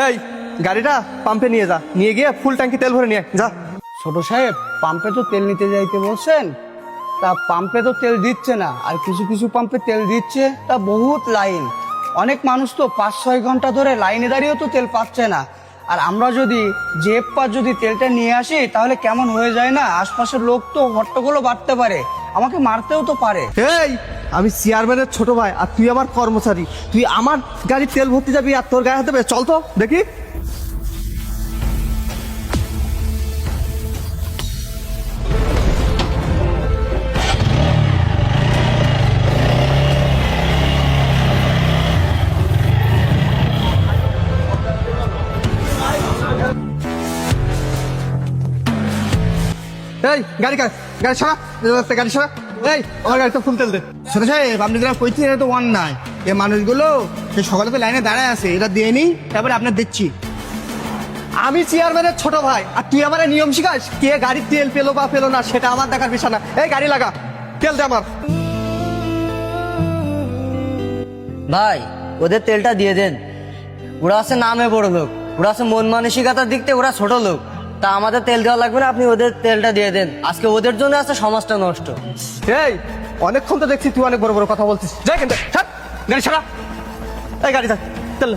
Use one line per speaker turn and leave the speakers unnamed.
এই গাড়িটা পাম্পে নিয়ে যা, নিয়ে গিয়ে ফুল ট্যাঙ্কি তেল ভরে নিয়ে যা।
ছোট সাহেব, পাম্পে তো তেল নিতে যাইতে বলছেন, তা পাম্পে তো তেল দিচ্ছে না, আর কিছু কিছু পাম্পে তেল দিচ্ছে, তা বহুত লাইন। অনেক মানুষ তো 5-6 ঘন্টা ধরে লাইনে দাঁড়িয়েও তো তেল পাচ্ছে না। আর আমরা যদি যদি তেলটা নিয়ে আসি তাহলে কেমন হয়ে যায় না, আশপাশের লোক তো হট্টগোলও বাড়তে পারে, আমাকে মারতেও তো পারে।
এই আমি চেয়ারম্যানের ছোট ভাই আর তুই আমার কর্মচারী, তুই আমার গাড়ি তেল ভর্তি যাবি আর তোর গায়ে হাতে দেবে? চল তো দেখি। এই গাড়ি গাড়ি ছাড়া, গাড়ি ছাড়া। এই আমার গাড়িতে ফুল তেল দে।
ছোট সাহেব, আপনি যেটা কইছেন এটা তো অন্যায়। এই মানুষগুলো সেই সকালে তো লাইনে দাঁড়ায় আছে, এটা দিয়ে নি, তারপরে আপনার দিচ্ছি।
আমি চেয়ারম্যানের ছোট ভাই আর তুই আমার নিয়ম শিখাস? কে গাড়ির তেল পেলো বা পেলো না সেটা আমার দেখার বিষয় না। এই গাড়ি লাগা, তেল দে আমার।
ভাই ওদের তেলটা দিয়ে দেন, ওরা আছে নামে বড় লোক, ওরা আছে মন মানসিকতার দিক থেকে ওরা ছোট লোক। তা আমাদের তেল দেওয়া লাগবে না, আপনি ওদের তেলটা দিয়ে দেন। আজকে ওদের জন্য আছে সমাজটা নষ্ট।
এই অনেকক্ষণ তো দেখছি তুই অনেক বড় বড় কথা বলছিস, যাই কিন্তু গাড়ি ছাড়া। এই গাড়ি থাক, তেল